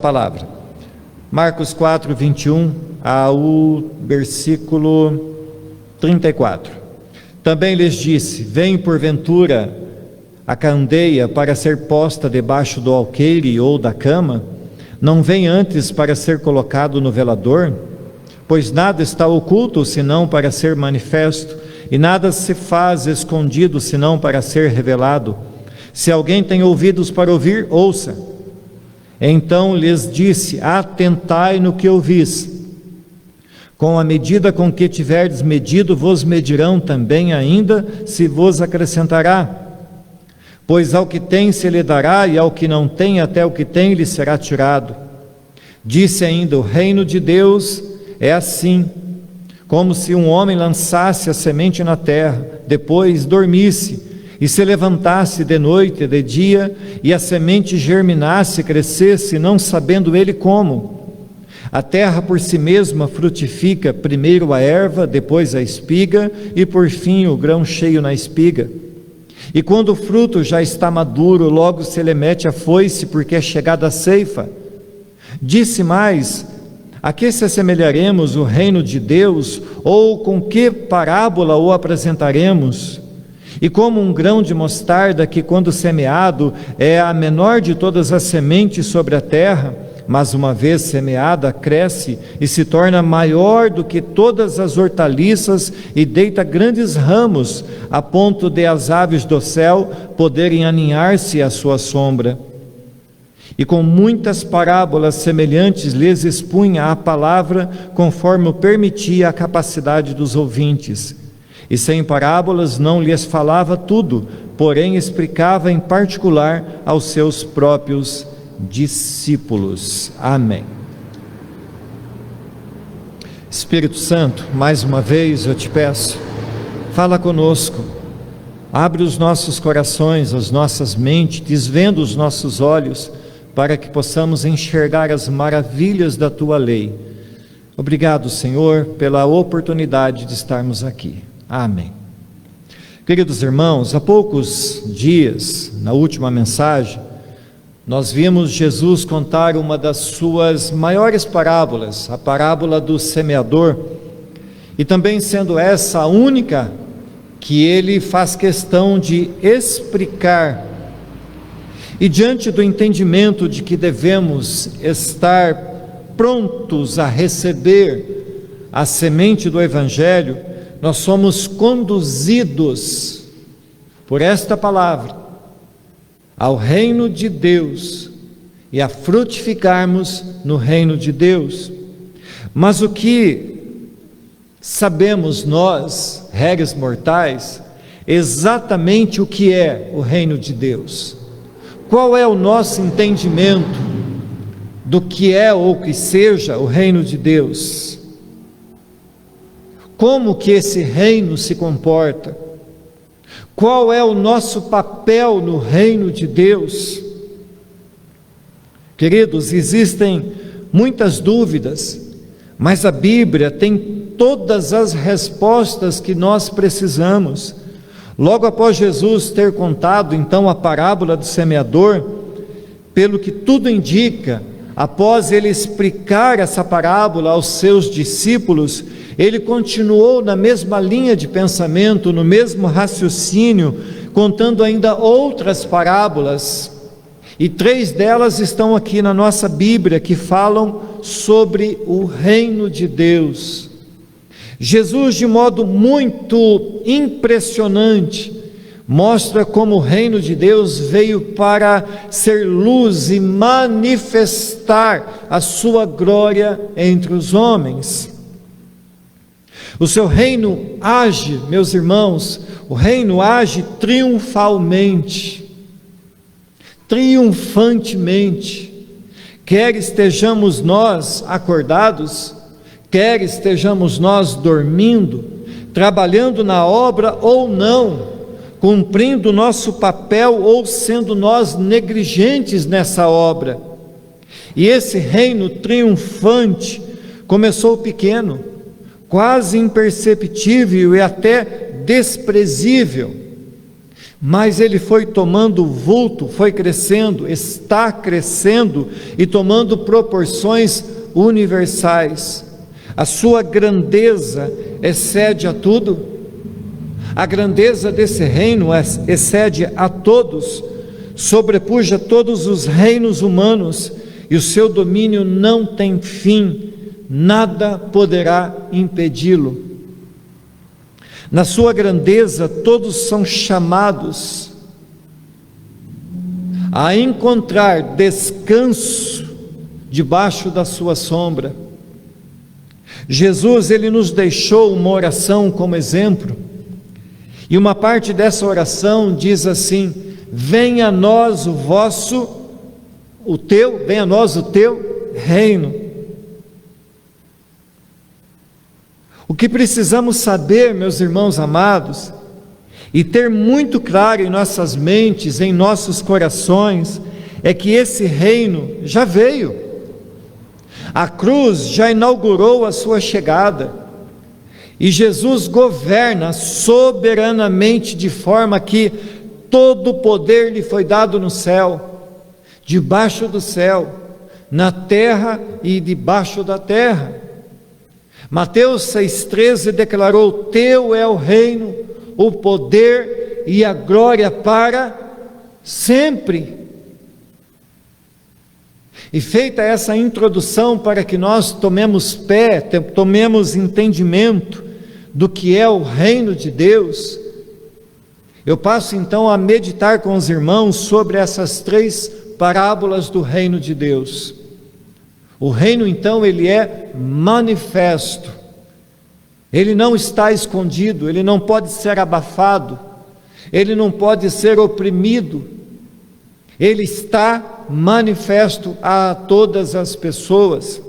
Palavra. Marcos 4, 21 ao versículo 34. Também lhes disse: vem porventura a candeia para ser posta debaixo do alqueire ou da cama? Não vem antes para ser colocado no velador? Pois nada está oculto senão para ser manifesto, e nada se faz escondido senão para ser revelado. Se alguém tem ouvidos para ouvir, ouça. Então lhes disse: atentai no que ouvis. Com a medida com que tiverdes medido, vos medirão também ainda, se vos acrescentará. Pois ao que tem se lhe dará, e ao que não tem, até o que tem lhe será tirado. Disse ainda: o reino de Deus é assim, como se um homem lançasse a semente na terra, depois dormisse, e se levantasse de noite e de dia, e a semente germinasse e crescesse, não sabendo ele como. A terra por si mesma frutifica, primeiro a erva, depois a espiga, e por fim o grão cheio na espiga. E quando o fruto já está maduro, logo se lhe mete a foice, porque é chegada a ceifa. Disse mais: a que se assemelharemos o reino de Deus, ou com que parábola o apresentaremos? E como um grão de mostarda que, quando semeado, é a menor de todas as sementes sobre a terra, mas uma vez semeada, cresce e se torna maior do que todas as hortaliças e deita grandes ramos, a ponto de as aves do céu poderem aninhar-se à sua sombra. E com muitas parábolas semelhantes lhes expunha a palavra, conforme o permitia a capacidade dos ouvintes. E sem parábolas não lhes falava tudo, porém explicava em particular aos seus próprios discípulos. Amém. Espírito Santo, mais uma vez eu te peço, fala conosco, abre os nossos corações, as nossas mentes, desvenda os nossos olhos, para que possamos enxergar as maravilhas da tua lei. Obrigado, Senhor, pela oportunidade de estarmos aqui. Amém. Queridos irmãos, há poucos dias, na última mensagem, nós vimos Jesus contar uma das suas maiores parábolas, a parábola do semeador, e também sendo essa a única que ele faz questão de explicar. E diante do entendimento de que devemos estar prontos a receber a semente do Evangelho, nós somos conduzidos por esta palavra ao reino de Deus e a frutificarmos no reino de Deus. Mas o que sabemos nós, réis mortais, exatamente o que é o reino de Deus? Qual é o nosso entendimento do que é ou que seja o reino de Deus? Como que esse reino se comporta? Qual é o nosso papel no reino de Deus? Queridos, existem muitas dúvidas, mas a Bíblia tem todas as respostas que nós precisamos. Logo após Jesus ter contado então a parábola do semeador, pelo que tudo indica, após ele explicar essa parábola aos seus discípulos, ele continuou na mesma linha de pensamento, no mesmo raciocínio, contando ainda outras parábolas, e 3 delas estão aqui na nossa Bíblia, que falam sobre o reino de Deus. Jesus, de modo muito impressionante, mostra como o reino de Deus veio para ser luz e manifestar a sua glória entre os homens. O seu reino age, meus irmãos, o reino age triunfantemente, quer estejamos nós acordados, quer estejamos nós dormindo, trabalhando na obra ou não, cumprindo o nosso papel ou sendo nós negligentes nessa obra. E esse reino triunfante começou pequeno, quase imperceptível e até desprezível, Mas ele foi tomando vulto, foi crescendo, está crescendo e tomando proporções universais. A sua grandeza excede a tudo. A grandeza desse reino excede a todos, sobrepuja todos os reinos humanos, e o seu domínio não tem fim, nada poderá impedi-lo. Na sua grandeza, todos são chamados a encontrar descanso debaixo da sua sombra. Jesus, ele nos deixou uma oração como exemplo, e uma parte dessa oração diz assim: venha a nós venha a nós o teu reino. O que precisamos saber, meus irmãos amados, e ter muito claro em nossas mentes, em nossos corações, é que esse reino já veio. A cruz já inaugurou a sua chegada, e Jesus governa soberanamente, de forma que todo o poder lhe foi dado no céu, debaixo do céu, na terra e debaixo da terra. Mateus 6,13 declarou: teu é o reino, o poder e a glória para sempre. E feita essa introdução para que nós tomemos tomemos entendimento do que é o reino de Deus, eu passo então a meditar com os irmãos sobre essas 3 parábolas do reino de Deus. O reino então, ele é manifesto, ele não está escondido, ele não pode ser abafado, ele não pode ser oprimido, ele está manifesto a todas as pessoas.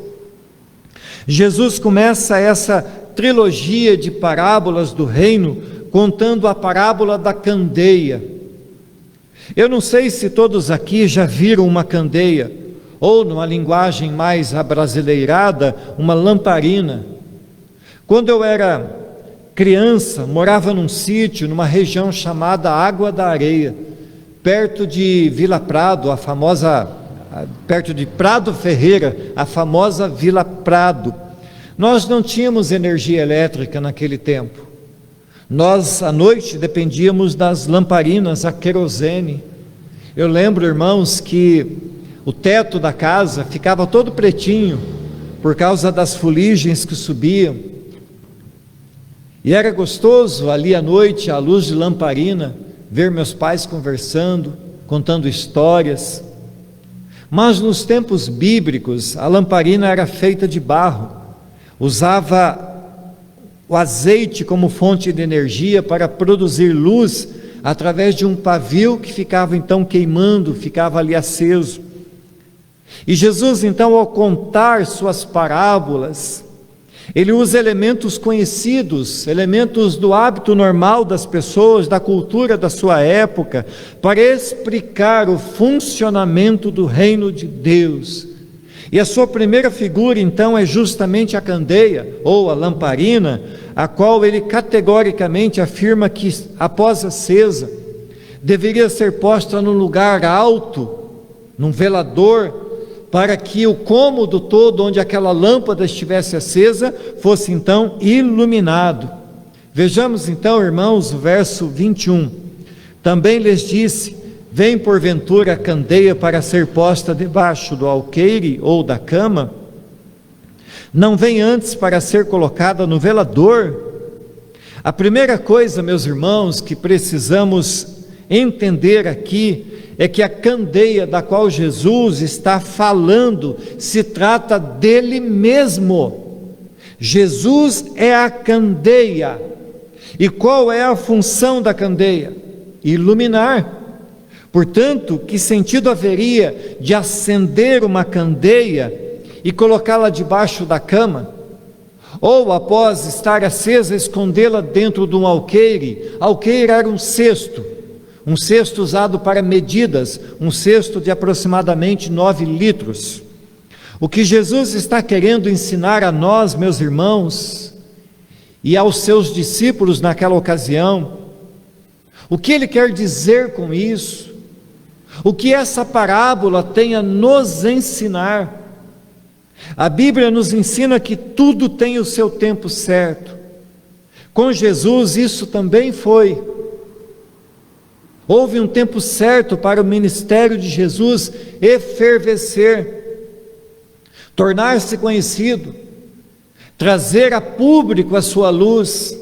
Jesus começa essa trilogia de parábolas do reino contando a parábola da candeia. Eu não sei se todos aqui já viram uma candeia, ou numa linguagem mais abrasileirada, uma lamparina. Quando eu era criança, morava num sítio, numa região chamada Água da Areia, perto de Vila Prado, perto de Prado Ferreira, a famosa Vila Prado. Nós não tínhamos energia elétrica naquele tempo. Nós, à noite, dependíamos das lamparinas a querosene. Eu lembro, irmãos, que o teto da casa ficava todo pretinho, por causa das fuligens que subiam, e era gostoso ali à noite, à luz de lamparina, ver meus pais conversando, contando histórias. Mas nos tempos bíblicos, a lamparina era feita de barro, usava o azeite como fonte de energia para produzir luz, através de um pavio que ficava então queimando, ficava ali aceso. E Jesus então, ao contar suas parábolas, ele usa elementos conhecidos, elementos do hábito normal das pessoas, da cultura da sua época, para explicar o funcionamento do reino de Deus. E a sua primeira figura então é justamente a candeia, ou a lamparina, a qual ele categoricamente afirma que, após acesa, deveria ser posta num lugar alto, num velador, para que o cômodo todo onde aquela lâmpada estivesse acesa fosse então iluminado. Vejamos então, irmãos, o verso 21. Também lhes disse: vem porventura a candeia para ser posta debaixo do alqueire ou da cama? Não vem antes para ser colocada no velador? A primeira coisa, meus irmãos, que precisamos entender aqui é que a candeia da qual Jesus está falando se trata dele mesmo. Jesus é a candeia. E qual é a função da candeia? Iluminar. Portanto, que sentido haveria de acender uma candeia e colocá-la debaixo da cama? Ou, após estar acesa, escondê-la dentro de um alqueire? Alqueire era um cesto usado para medidas, um cesto de aproximadamente 9 litros. O que Jesus está querendo ensinar a nós, meus irmãos, e aos seus discípulos naquela ocasião, O que ele quer dizer com isso? O que essa parábola tem a nos ensinar? A Bíblia nos ensina que tudo tem o seu tempo certo. Com Jesus isso também foi. Houve um tempo certo para o ministério de Jesus efervescer, tornar-se conhecido, trazer a público a sua luz.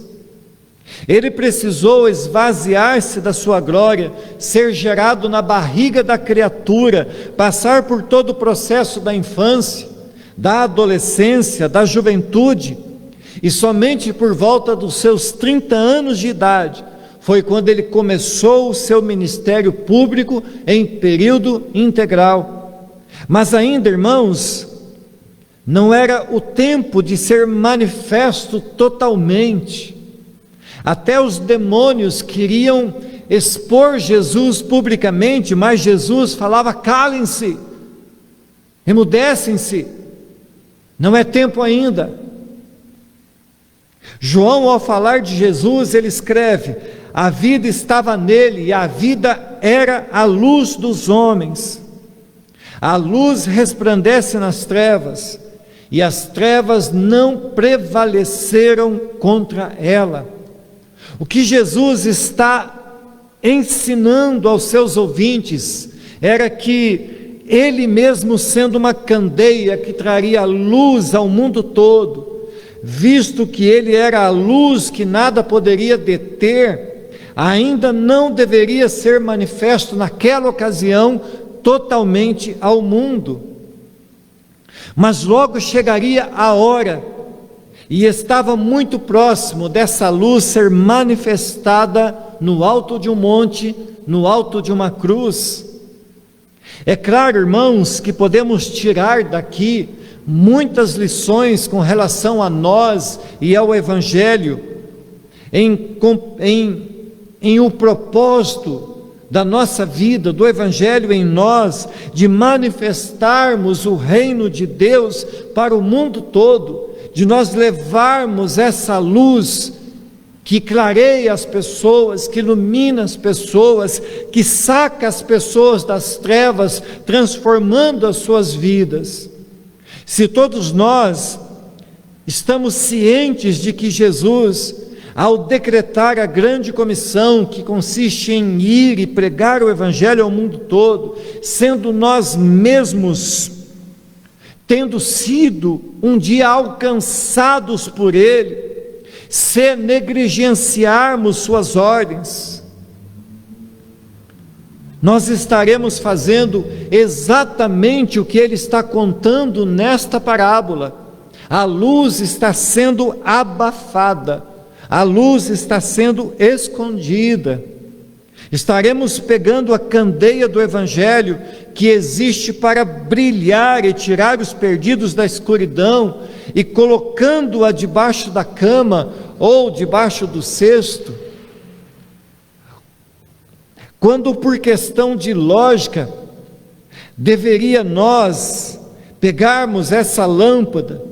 Ele precisou esvaziar-se da sua glória, ser gerado na barriga da criatura, passar por todo o processo da infância, da adolescência, da juventude, e somente por volta dos seus 30 anos de idade, foi quando ele começou o seu ministério público em período integral. Mas ainda, irmãos, não era o tempo de ser manifesto totalmente. Até os demônios queriam expor Jesus publicamente, mas Jesus falava: calem-se, emudecem-se, não é tempo ainda. João, ao falar de Jesus, ele escreve: a vida estava nele e a vida era a luz dos homens. A luz resplandece nas trevas e as trevas não prevaleceram contra ela. O que Jesus está ensinando aos seus ouvintes era que ele mesmo, sendo uma candeia que traria luz ao mundo todo, visto que ele era a luz que nada poderia deter, ainda não deveria ser manifesto naquela ocasião totalmente ao mundo. Mas logo chegaria a hora, e estava muito próximo dessa luz ser manifestada no alto de um monte, no alto de uma cruz. É claro, irmãos, que podemos tirar daqui muitas lições com relação a nós e ao Evangelho, em o propósito da nossa vida, do Evangelho em nós, de manifestarmos o reino de Deus para o mundo todo, de nós levarmos essa luz que clareia as pessoas, que ilumina as pessoas, que saca as pessoas das trevas, transformando as suas vidas. Se todos nós estamos cientes de que Jesus, ao decretar a grande comissão, que consiste em ir e pregar o Evangelho ao mundo todo, sendo nós mesmos, tendo sido um dia alcançados por Ele, se negligenciarmos suas ordens, nós estaremos fazendo exatamente o que Ele está contando nesta parábola. A luz está sendo abafada, a luz está sendo escondida. Estaremos pegando a candeia do Evangelho, que existe para brilhar e tirar os perdidos da escuridão, e colocando-a debaixo da cama ou debaixo do cesto. Quando, por questão de lógica, deveria nós pegarmos essa lâmpada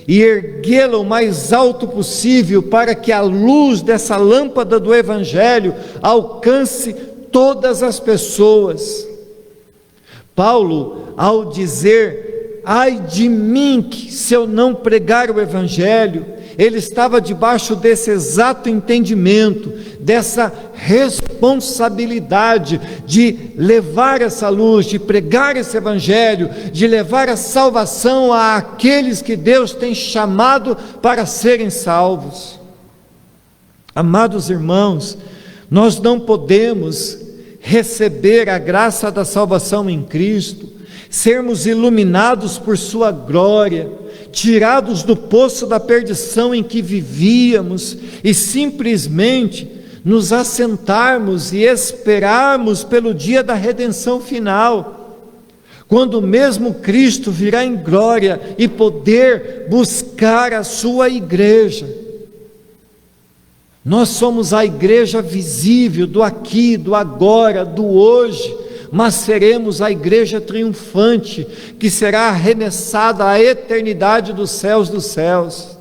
e erguê-la o mais alto possível, para que a luz dessa lâmpada do Evangelho alcance todas as pessoas. Paulo, ao dizer: ai de mim, que se eu não pregar o Evangelho, ele estava debaixo desse exato entendimento, dessa responsabilidade de levar essa luz, de pregar esse Evangelho, de levar a salvação àqueles que Deus tem chamado para serem salvos. Amados irmãos, nós não podemos receber a graça da salvação em Cristo, sermos iluminados por sua glória, tirados do poço da perdição em que vivíamos, e simplesmente nos assentarmos e esperarmos pelo dia da redenção final, quando mesmo Cristo virá em glória e poder buscar a sua igreja. Nós somos a igreja visível do aqui, do agora, do hoje, mas seremos a igreja triunfante, que será arremessada à eternidade dos céus.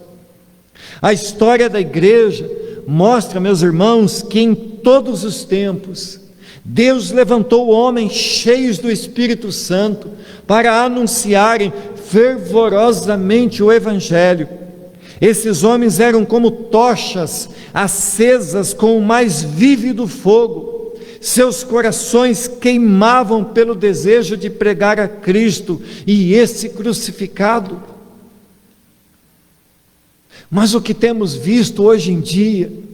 A história da igreja mostra, meus irmãos, que em todos os tempos, Deus levantou homens cheios do Espírito Santo para anunciarem fervorosamente o Evangelho. Esses homens eram como tochas acesas com o mais vívido fogo. Seus corações queimavam pelo desejo de pregar a Cristo e esse crucificado. Mas o que temos visto hoje em dia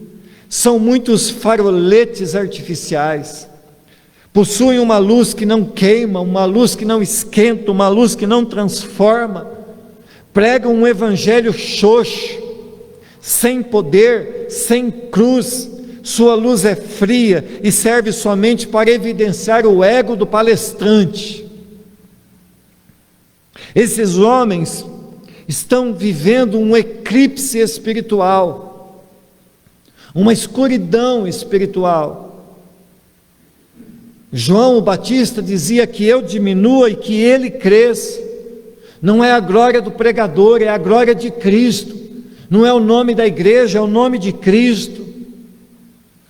são muitos faroletes artificiais. Possuem uma luz que não queima, uma luz que não esquenta, uma luz que não transforma. Pregam um evangelho xoxo, sem poder, sem cruz. Sua luz é fria e serve somente para evidenciar o ego do palestrante. Esses homens estão vivendo um eclipse espiritual, uma escuridão espiritual. João o Batista dizia que eu diminua e que ele cresça. Não é a glória do pregador, é a glória de Cristo. Não é o nome da igreja, é o nome de Cristo.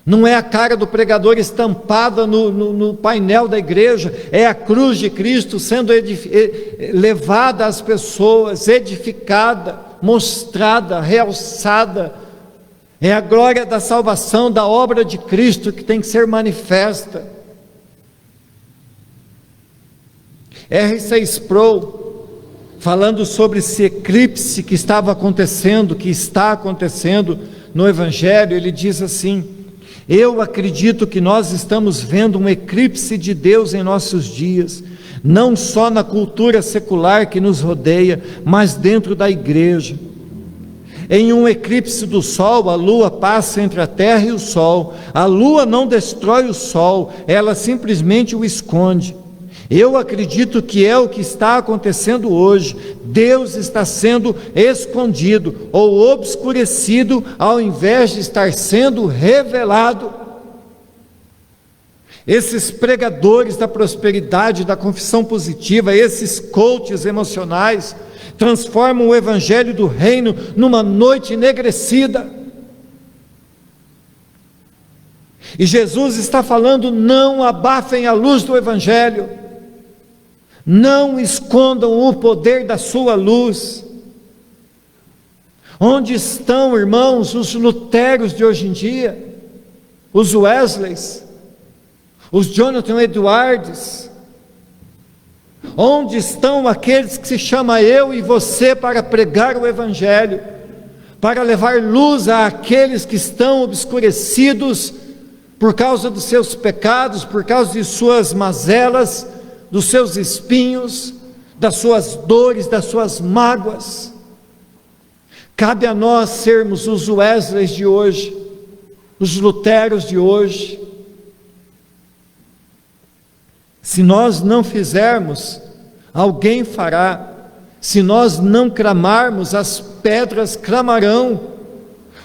Não é a cara do pregador estampada no painel da igreja, é a cruz de Cristo sendo levada às pessoas, edificada, mostrada, realçada. É a glória da salvação, da obra de Cristo que tem que ser manifesta. R.C. Sproul, falando sobre esse eclipse que estava acontecendo, que está acontecendo no Evangelho, ele diz assim: eu acredito que nós estamos vendo um eclipse de Deus em nossos dias, não só na cultura secular que nos rodeia, mas dentro da igreja. Em um eclipse do sol, a lua passa entre a terra e o sol. A lua não destrói o sol, ela simplesmente o esconde. Eu acredito que é o que está acontecendo hoje. Deus está sendo escondido ou obscurecido ao invés de estar sendo revelado. Esses pregadores da prosperidade, da confissão positiva, esses coaches emocionais, transformam o evangelho do reino numa noite enegrecida. E Jesus está falando: não abafem a luz do evangelho. Não escondam o poder da sua luz. Onde estão, irmãos, os Luteros de hoje em dia? Os Wesleys? Os Jonathan Edwards? Onde estão aqueles que se chama eu e você para pregar o Evangelho? Para levar luz àqueles que estão obscurecidos por causa dos seus pecados, por causa de suas mazelas, dos seus espinhos, das suas dores, das suas mágoas. Cabe a nós sermos os Wesleys de hoje, os Luteros de hoje. Se nós não fizermos, alguém fará. Se nós não clamarmos, as pedras clamarão.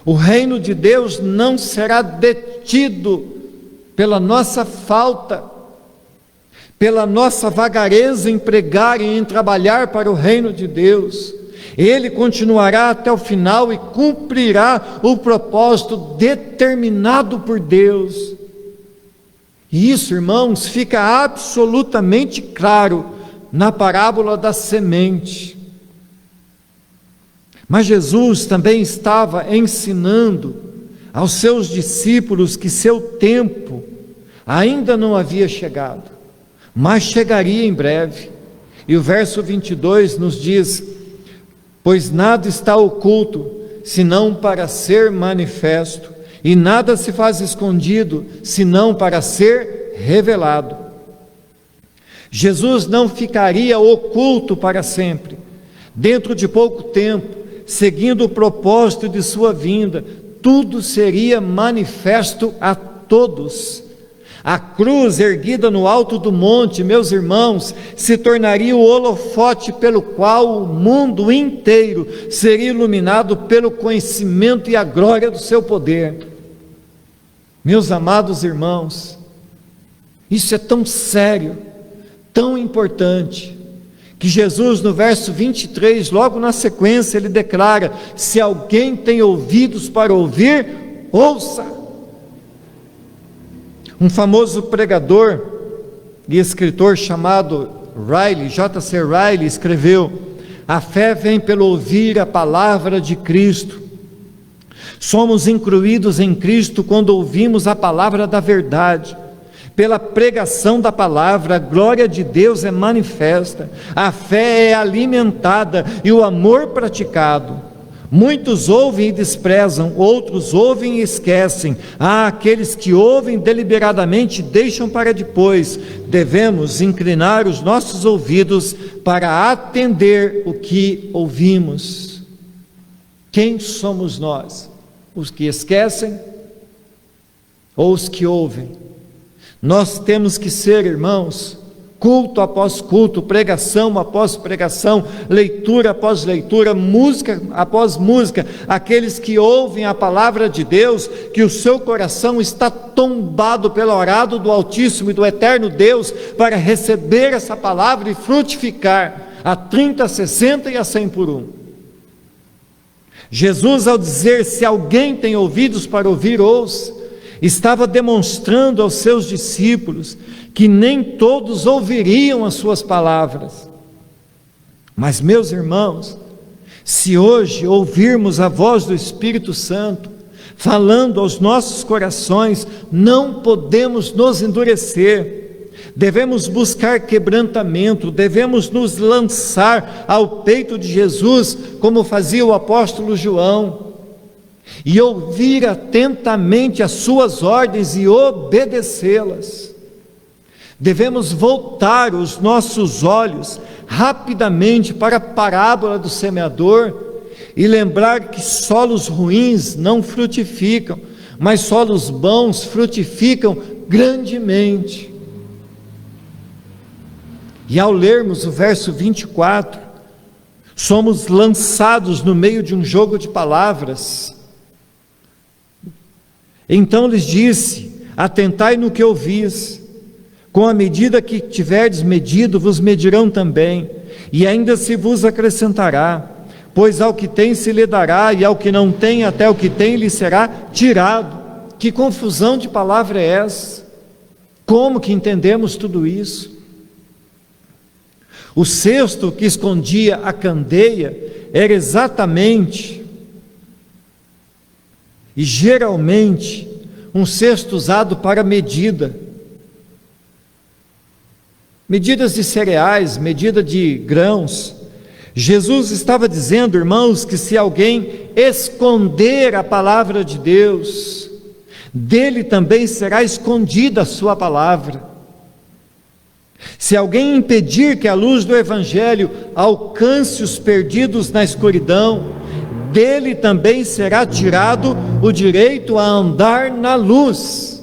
O reino de Deus não será detido pela nossa falta, pela nossa vagareza em pregar e em trabalhar para o reino de Deus. Ele continuará até o final e cumprirá o propósito determinado por Deus. E isso, irmãos, fica absolutamente claro na parábola da semente. Mas Jesus também estava ensinando aos seus discípulos que seu tempo ainda não havia chegado, mas chegaria em breve. E o verso 22 nos diz: pois nada está oculto, senão para ser manifesto, e nada se faz escondido, senão para ser revelado. Jesus não ficaria oculto para sempre. Dentro de pouco tempo, seguindo o propósito de sua vinda, tudo seria manifesto a todos. A cruz erguida no alto do monte, meus irmãos, se tornaria o holofote pelo qual o mundo inteiro seria iluminado pelo conhecimento e a glória do seu poder. Meus amados irmãos, isso é tão sério, tão importante, que Jesus no verso 23, logo na sequência, ele declara: se alguém tem ouvidos para ouvir, ouça. Um famoso pregador e escritor chamado Riley, J.C. Riley, escreveu: a fé vem pelo ouvir a palavra de Cristo. Somos incluídos em Cristo quando ouvimos a palavra da verdade. Pela pregação da palavra, a glória de Deus é manifesta, a fé é alimentada e o amor praticado. Muitos ouvem e desprezam, outros ouvem e esquecem. Há aqueles que ouvem deliberadamente e deixam para depois. Devemos inclinar os nossos ouvidos para atender o que ouvimos. Quem somos nós? Os que esquecem ou os que ouvem? Nós temos que ser, irmãos, culto após culto, pregação após pregação, leitura após leitura, música após música, aqueles que ouvem a palavra de Deus, que o seu coração está tombado pelo orado do Altíssimo e do Eterno Deus, para receber essa palavra e frutificar a 30, a 60 e a 100 por um. Jesus, ao dizer: se alguém tem ouvidos para ouvir, ouça, estava demonstrando aos seus discípulos que nem todos ouviriam as suas palavras. Mas, meus irmãos, se hoje ouvirmos a voz do Espírito Santo falando aos nossos corações, não podemos nos endurecer. Devemos buscar quebrantamento, devemos nos lançar ao peito de Jesus, como fazia o apóstolo João, e ouvir atentamente as suas ordens e obedecê-las. Devemos voltar os nossos olhos rapidamente para a parábola do semeador e lembrar que solos ruins não frutificam, mas solos bons frutificam grandemente. E ao lermos o verso 24, somos lançados no meio de um jogo de palavras. Então lhes disse: atentai no que ouvis, com a medida que tiverdes medido, vos medirão também, e ainda se vos acrescentará, pois ao que tem se lhe dará, e ao que não tem, até o que tem lhe será tirado. Que confusão de palavra é essa? Como que entendemos tudo isso? O cesto que escondia a candeia era exatamente e geralmente um cesto usado para medidas de cereais, medida de grãos. Jesus estava dizendo, irmãos, que se alguém esconder a palavra de Deus, dele também será escondida a sua palavra. Se alguém impedir que a luz do Evangelho alcance os perdidos na escuridão, dele também será tirado o direito a andar na luz.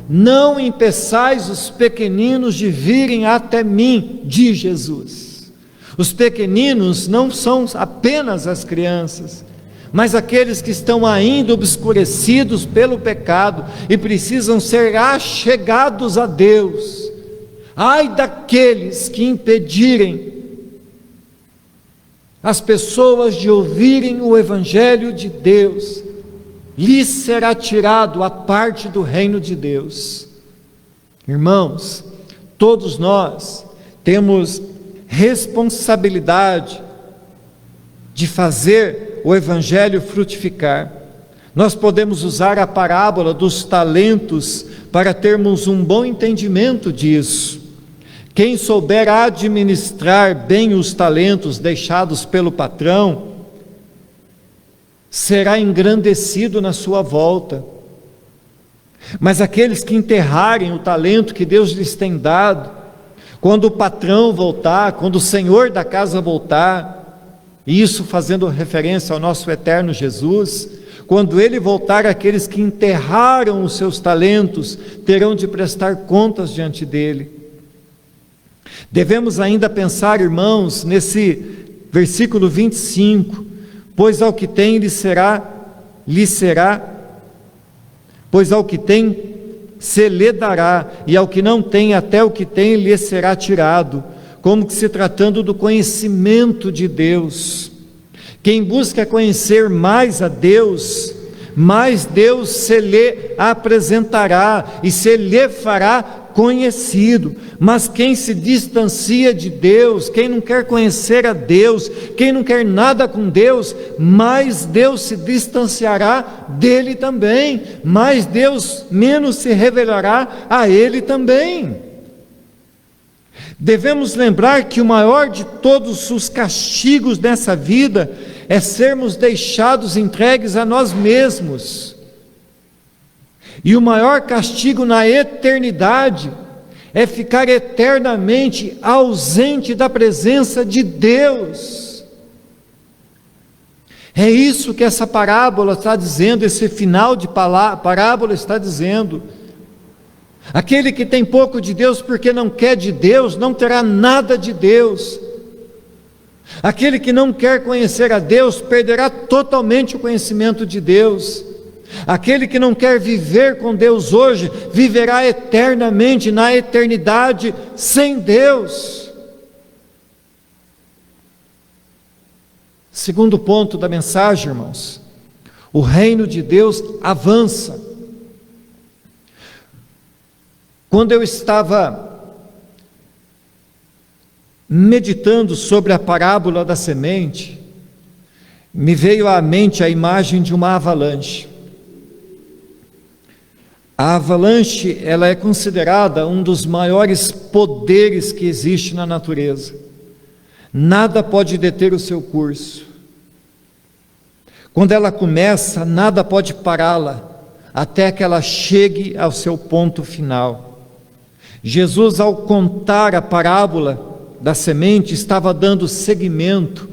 Não impeçais os pequeninos de virem até mim, diz Jesus. Os pequeninos não são apenas as crianças, mas aqueles que estão ainda obscurecidos pelo pecado e precisam ser achegados a Deus. Ai daqueles que impedirem as pessoas de ouvirem o Evangelho de Deus, lhes será tirado a parte do reino de Deus. Irmãos, todos nós temos responsabilidade de fazer o Evangelho frutificar. Nós podemos usar a parábola dos talentos para termos um bom entendimento disso. Quem souber administrar bem os talentos deixados pelo patrão, será engrandecido na sua volta. Mas aqueles que enterrarem o talento que Deus lhes tem dado, quando o patrão voltar, quando o Senhor da casa voltar, e isso fazendo referência ao nosso eterno Jesus, quando Ele voltar, aqueles que enterraram os seus talentos terão de prestar contas diante dEle. Devemos ainda pensar, irmãos, nesse versículo 25, pois ao que tem pois ao que tem se lhe dará, e ao que não tem, até o que tem lhe será tirado, como que se tratando do conhecimento de Deus. Quem busca conhecer mais a Deus, mais Deus se lhe apresentará e se lhe fará conhecido. Mas quem se distancia de Deus, quem não quer conhecer a Deus, quem não quer nada com Deus, mais Deus se distanciará dele também, mais Deus menos se revelará a ele também. Devemos lembrar que o maior de todos os castigos nessa vida é sermos deixados entregues a nós mesmos. E o maior castigo na eternidade é ficar eternamente ausente da presença de Deus. É isso que essa parábola está dizendo, esse final de parábola está dizendo. Aquele que tem pouco de Deus porque não quer de Deus, não terá nada de Deus. Aquele que não quer conhecer a Deus, perderá totalmente o conhecimento de Deus. Aquele que não quer viver com Deus hoje, viverá eternamente na eternidade sem Deus. Segundo ponto da mensagem, irmãos, o reino de Deus avança. Quando eu estava meditando sobre a parábola da semente, me veio à mente a imagem de uma avalanche. A avalanche, ela é considerada um dos maiores poderes que existe na natureza. Nada pode deter o seu curso. Quando ela começa, nada pode pará-la, até que ela chegue ao seu ponto final. Jesus, ao contar a parábola da semente, estava dando seguimento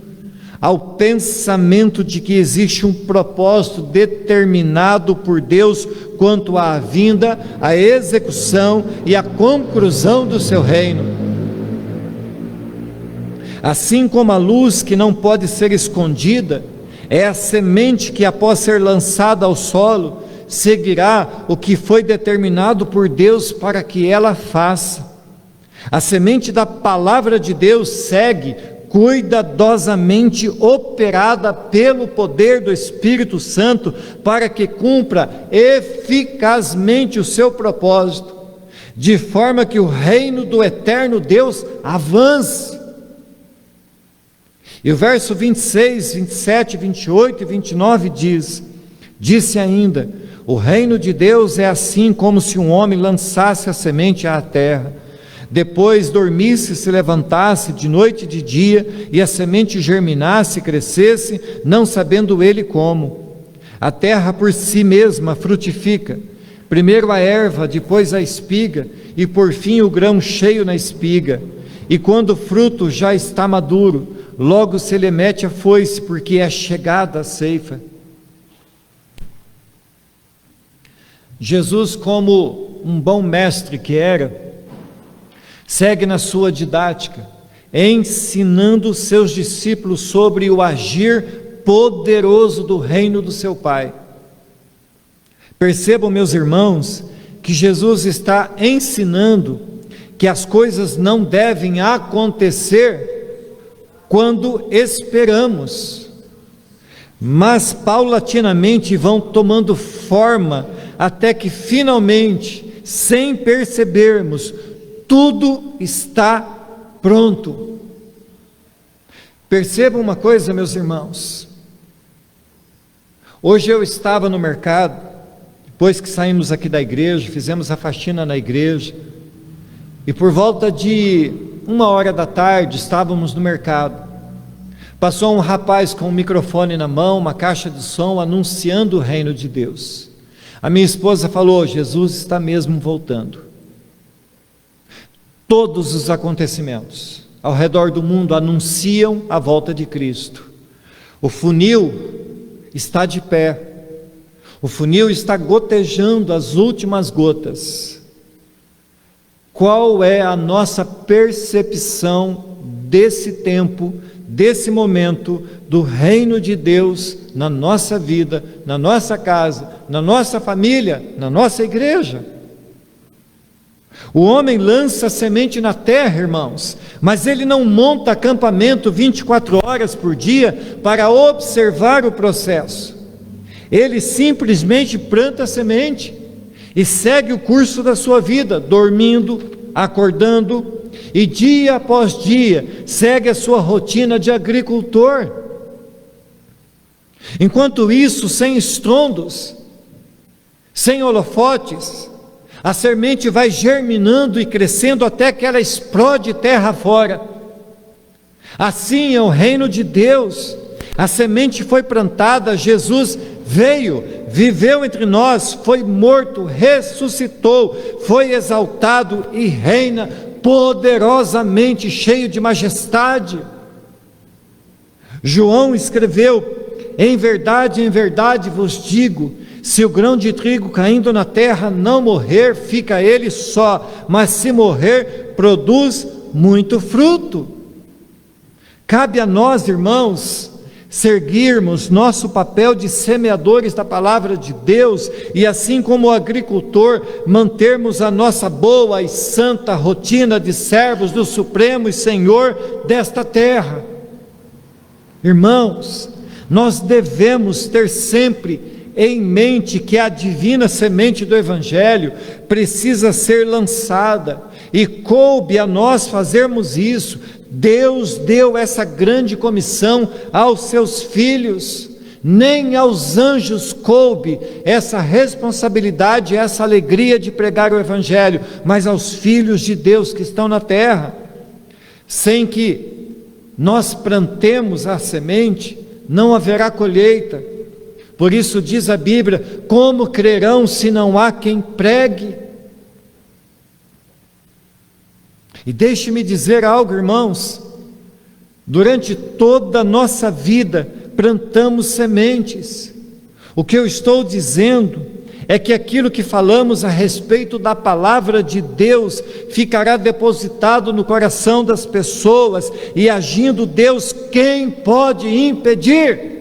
ao pensamento de que existe um propósito determinado por Deus quanto à vinda, à execução e à conclusão do seu reino. Assim como a luz que não pode ser escondida, é a semente que, após ser lançada ao solo, seguirá o que foi determinado por Deus para que ela faça. A semente da palavra de Deus segue cuidadosamente operada pelo poder do Espírito Santo para que cumpra eficazmente o seu propósito, de forma que o reino do eterno Deus avance. E o verso 26, 27, 28 e 29 disse ainda: o reino de Deus é assim como se um homem lançasse a semente à terra, depois dormisse, se levantasse de noite e de dia, e a semente germinasse e crescesse, não sabendo ele como. A terra por si mesma frutifica, primeiro a erva, depois a espiga, e por fim o grão cheio na espiga. E quando o fruto já está maduro, logo se lhe mete a foice, porque é chegada a ceifa. Jesus, como um bom mestre que era, segue na sua didática, ensinando seus discípulos sobre o agir poderoso do reino do seu Pai. Percebam, meus irmãos, que Jesus está ensinando que as coisas não devem acontecer quando esperamos, mas paulatinamente vão tomando forma até que finalmente, sem percebermos, tudo está pronto. Percebam uma coisa, meus irmãos. Hoje eu estava no mercado, depois que saímos aqui da igreja, fizemos a faxina na igreja, e por volta de 1h da tarde estávamos no mercado. Passou um rapaz com um microfone na mão, uma caixa de som, anunciando o reino de Deus. A minha esposa falou: Jesus está mesmo voltando. Todos os acontecimentos ao redor do mundo anunciam a volta de Cristo. O funil está de pé, o funil está gotejando as últimas gotas. Qual é a nossa percepção desse tempo, desse momento, do reino de Deus na nossa vida, na nossa casa, na nossa família, na nossa igreja? O homem lança a semente na terra, irmãos, mas ele não monta acampamento 24 horas por dia para observar o processo. Ele simplesmente planta a semente e segue o curso da sua vida, dormindo, acordando, e dia após dia segue a sua rotina de agricultor. Enquanto isso, sem estrondos, sem holofotes, a semente vai germinando e crescendo até que ela explode terra fora. Assim é o reino de Deus. A semente foi plantada, Jesus veio, viveu entre nós, foi morto, ressuscitou, foi exaltado e reina poderosamente, cheio de majestade. João escreveu: em verdade vos digo, se o grão de trigo caindo na terra não morrer, fica ele só, mas se morrer, produz muito fruto. Cabe a nós, irmãos, seguirmos nosso papel de semeadores da palavra de Deus e, assim como o agricultor, mantermos a nossa boa e santa rotina de servos do Supremo e Senhor desta terra. Irmãos, nós devemos ter sempre em mente que a divina semente do Evangelho precisa ser lançada, e coube a nós fazermos isso. Deus deu essa grande comissão aos seus filhos. Nem aos anjos coube essa responsabilidade, essa alegria de pregar o Evangelho, mas aos filhos de Deus que estão na terra. Sem que nós plantemos a semente, não haverá colheita. Por isso diz a Bíblia: como crerão se não há quem pregue? E deixe-me dizer algo, irmãos: durante toda a nossa vida plantamos sementes. O que eu estou dizendo é que aquilo que falamos a respeito da palavra de Deus ficará depositado no coração das pessoas, e agindo Deus, quem pode impedir?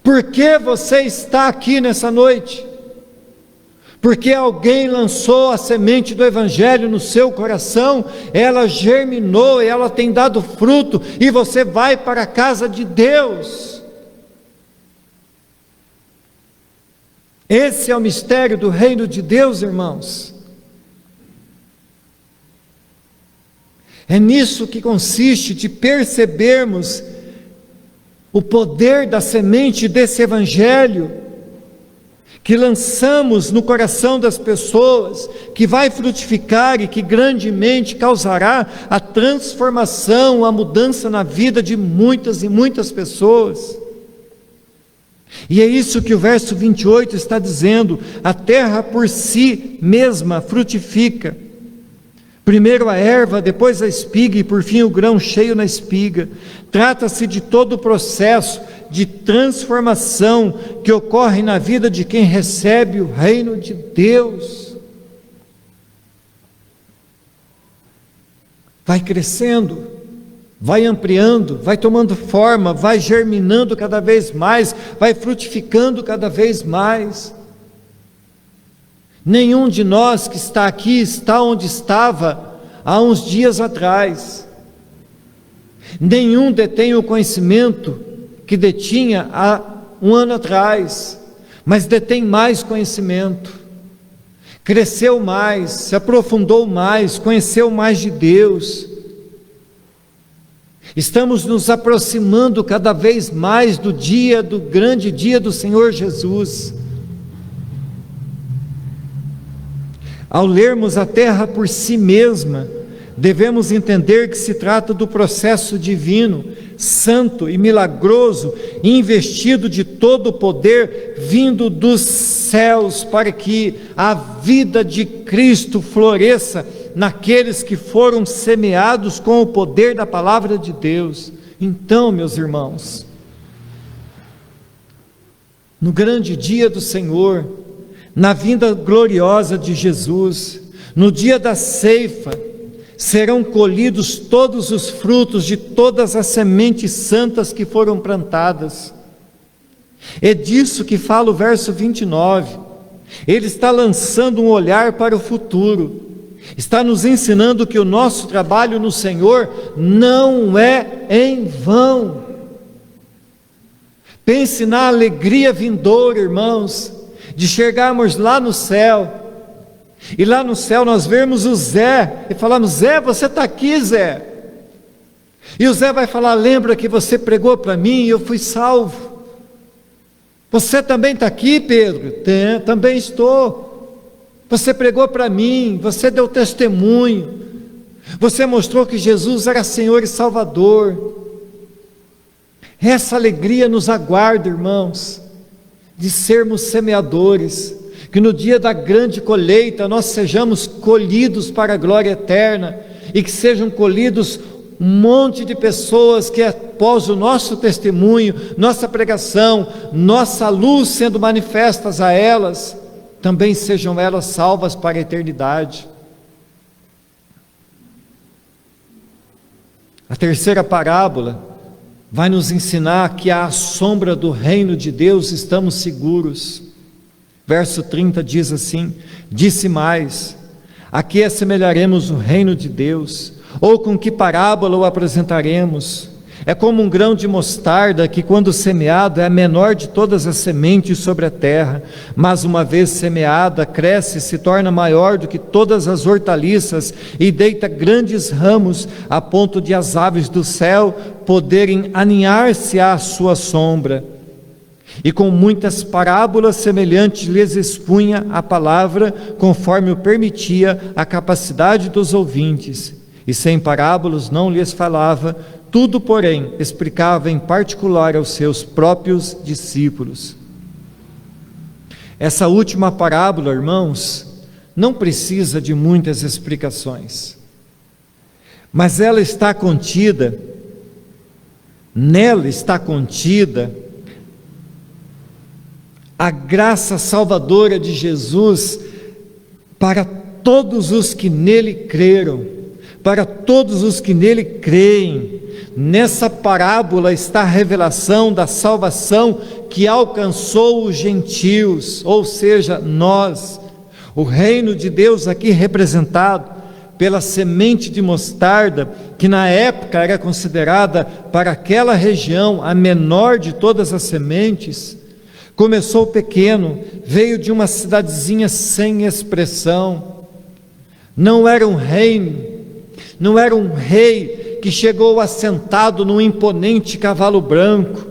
Por que você está aqui nessa noite? Porque alguém lançou a semente do Evangelho no seu coração, ela germinou, ela tem dado fruto, e você vai para a casa de Deus. Esse é o mistério do reino de Deus, irmãos. É nisso que consiste, de percebermos o poder da semente desse Evangelho, que lançamos no coração das pessoas, que vai frutificar e que grandemente causará a transformação, a mudança na vida de muitas e muitas pessoas. E é isso que o verso 28 está dizendo: a terra por si mesma frutifica. Primeiro a erva, depois a espiga e por fim o grão cheio na espiga. Trata-se de todo o processo de transformação que ocorre na vida de quem recebe o reino de Deus. Vai crescendo, vai ampliando, vai tomando forma, vai germinando cada vez mais, vai frutificando cada vez mais. Nenhum de nós que está aqui está onde estava há uns dias atrás. Nenhum detém o conhecimento que detinha há um ano atrás, mas detém mais conhecimento, cresceu mais, se aprofundou mais, conheceu mais de Deus. Estamos nos aproximando cada vez mais do dia, do grande dia do Senhor Jesus. Ao lermos a terra por si mesma, devemos entender que se trata do processo divino, santo e milagroso, investido de todo o poder, vindo dos céus, para que a vida de Cristo floresça naqueles que foram semeados com o poder da palavra de Deus. Então, meus irmãos, no grande dia do Senhor, na vinda gloriosa de Jesus, no dia da ceifa, serão colhidos todos os frutos de todas as sementes santas que foram plantadas. É disso que fala o verso 29. Ele está lançando um olhar para o futuro, está nos ensinando que o nosso trabalho no Senhor não é em vão. Pense na alegria vindoura, irmãos, de chegarmos lá no céu, e lá no céu nós vermos o Zé, e falarmos: Zé, você está aqui, Zé. E o Zé vai falar: lembra que você pregou para mim e eu fui salvo? Você também está aqui, Pedro? Também estou. Você pregou para mim, você deu testemunho, você mostrou que Jesus era Senhor e Salvador. Essa alegria nos aguarda, irmãos, de sermos semeadores, que no dia da grande colheita nós sejamos colhidos para a glória eterna, e que sejam colhidos um monte de pessoas que, após o nosso testemunho, nossa pregação, nossa luz sendo manifestas a elas, também sejam elas salvas para a eternidade. A terceira parábola vai nos ensinar que à sombra do reino de Deus estamos seguros. Verso 30 diz assim: disse mais: a que assemelharemos o reino de Deus? Ou com que parábola o apresentaremos? É como um grão de mostarda que, quando semeado, é a menor de todas as sementes sobre a terra, mas uma vez semeada, cresce e se torna maior do que todas as hortaliças, e deita grandes ramos, a ponto de as aves do céu poderem aninhar-se à sua sombra. E com muitas parábolas semelhantes lhes expunha a palavra, conforme o permitia a capacidade dos ouvintes. E sem parábolas não lhes falava, tudo, porém, explicava em particular aos seus próprios discípulos. Essa última parábola, irmãos, não precisa de muitas explicações, mas nela está contida a graça salvadora de Jesus para todos os que nele creram, para todos os que nele creem. Nessa parábola está a revelação da salvação que alcançou os gentios, ou seja, nós. O reino de Deus aqui representado pela semente de mostarda, que na época era considerada para aquela região a menor de todas as sementes. Começou pequeno, veio de uma cidadezinha sem expressão. Não era um reino, não era um rei que chegou assentado num imponente cavalo branco,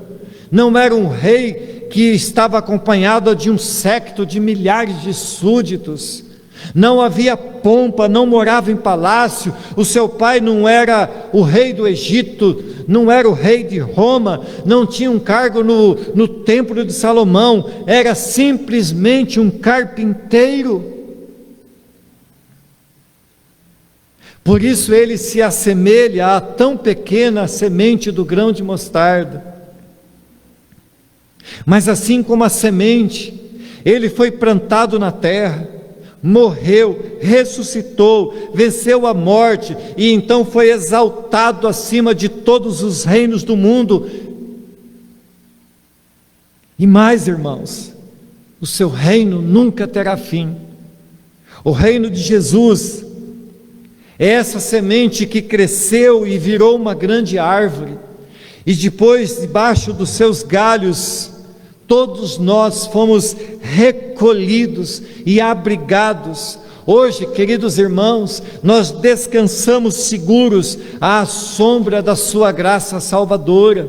não era um rei que estava acompanhado de um séquito de milhares de súditos, não havia pompa, não morava em palácio, o seu pai não era o rei do Egito, não era o rei de Roma, não tinha um cargo no templo de Salomão, era simplesmente um carpinteiro. Por isso ele se assemelha à tão pequena semente do grão de mostarda. Mas assim como a semente, ele foi plantado na terra, morreu, ressuscitou, venceu a morte, e então foi exaltado acima de todos os reinos do mundo. E mais, irmãos, o seu reino nunca terá fim. O reino de Jesus é essa semente que cresceu e virou uma grande árvore, e depois, debaixo dos seus galhos, todos nós fomos recolhidos e abrigados. Hoje, queridos irmãos, nós descansamos seguros à sombra da sua graça salvadora.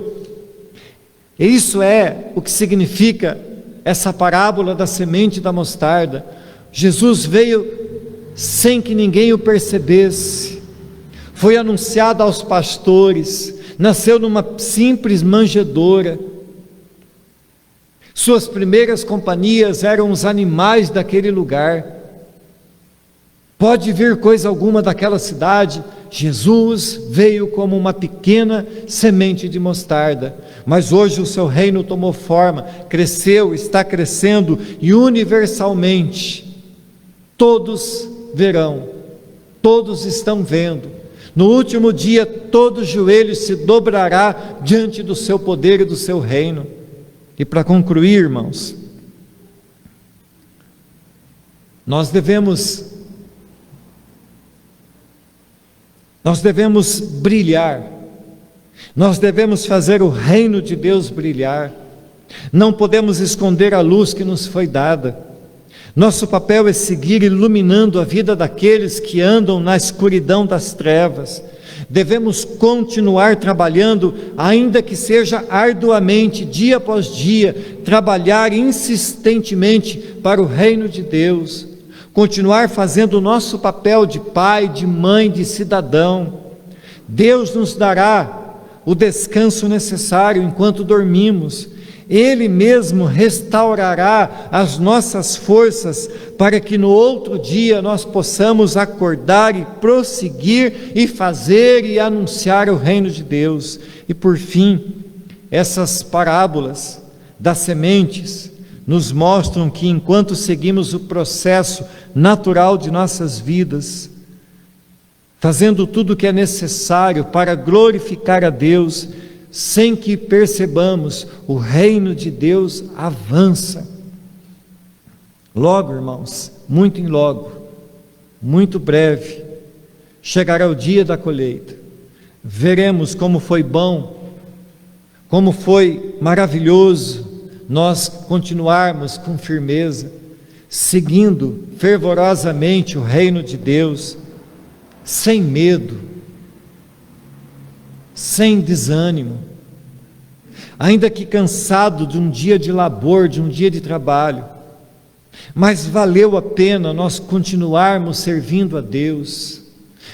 E isso é o que significa essa parábola da semente da mostarda. Jesus veio sem que ninguém o percebesse, foi anunciado aos pastores, nasceu numa simples manjedoura. Suas primeiras companhias eram os animais daquele lugar. Pode vir coisa alguma daquela cidade, Jesus veio como uma pequena semente de mostarda, mas hoje o seu reino tomou forma, cresceu, está crescendo, e universalmente todos verão, todos estão vendo. No último dia todo joelho se dobrará diante do seu poder e do seu reino. E para concluir, irmãos, nós devemos brilhar, nós devemos fazer o reino de Deus brilhar. Não podemos esconder a luz que nos foi dada. Nosso papel é seguir iluminando a vida daqueles que andam na escuridão das trevas. Devemos continuar trabalhando, ainda que seja arduamente, dia após dia, trabalhar insistentemente para o reino de Deus, continuar fazendo o nosso papel de pai, de mãe, de cidadão. Deus nos dará o descanso necessário enquanto dormimos. Ele mesmo restaurará as nossas forças para que no outro dia nós possamos acordar e prosseguir e fazer e anunciar o reino de Deus. E por fim, essas parábolas das sementes nos mostram que enquanto seguimos o processo natural de nossas vidas, fazendo tudo o que é necessário para glorificar a Deus, sem que percebamos, o reino de Deus avança. Logo, irmãos, muito em logo, muito breve, chegará o dia da colheita. Veremos como foi bom, como foi maravilhoso nós continuarmos com firmeza, seguindo fervorosamente o reino de Deus, sem medo, sem desânimo, ainda que cansado de um dia de labor, de um dia de trabalho, mas valeu a pena nós continuarmos servindo a Deus,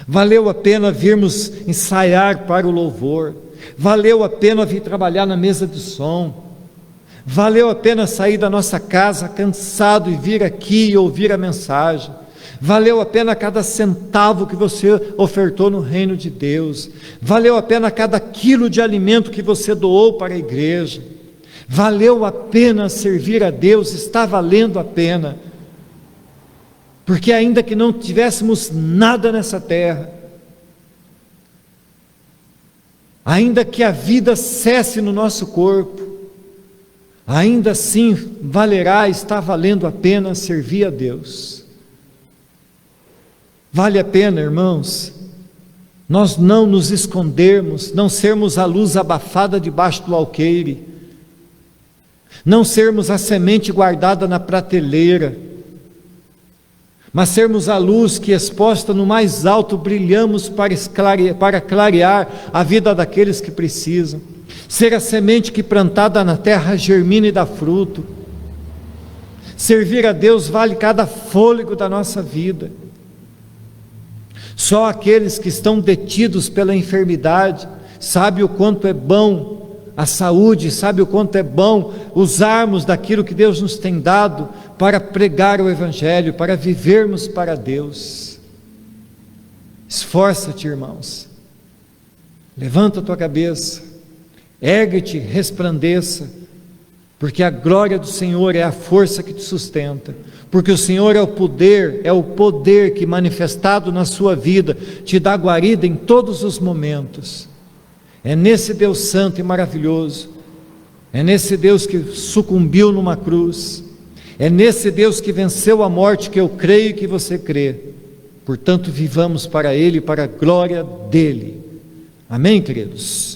valeu a pena virmos ensaiar para o louvor, valeu a pena vir trabalhar na mesa de som, valeu a pena sair da nossa casa cansado e vir aqui e ouvir a mensagem, valeu a pena cada centavo que você ofertou no reino de Deus, valeu a pena cada quilo de alimento que você doou para a igreja, valeu a pena servir a Deus, está valendo a pena, porque ainda que não tivéssemos nada nessa terra, ainda que a vida cesse no nosso corpo, ainda assim valerá, está valendo a pena servir a Deus. Vale a pena, irmãos, nós não nos escondermos, não sermos a luz abafada debaixo do alqueire, não sermos a semente guardada na prateleira, mas sermos a luz que, exposta no mais alto, brilhamos para clarear a vida daqueles que precisam, ser a semente que plantada na terra germina e dá fruto. Servir a Deus vale cada fôlego da nossa vida. Só aqueles que estão detidos pela enfermidade sabem o quanto é bom a saúde, sabem o quanto é bom usarmos daquilo que Deus nos tem dado para pregar o Evangelho, para vivermos para Deus. Esforça-te, irmãos, levanta a tua cabeça, ergue-te, resplandeça, porque a glória do Senhor é a força que te sustenta, porque o Senhor é o poder que, manifestado na sua vida, te dá guarida em todos os momentos. É nesse Deus santo e maravilhoso, é nesse Deus que sucumbiu numa cruz, é nesse Deus que venceu a morte que eu creio que você crê. Portanto, vivamos para Ele, para a glória dEle. Amém, queridos?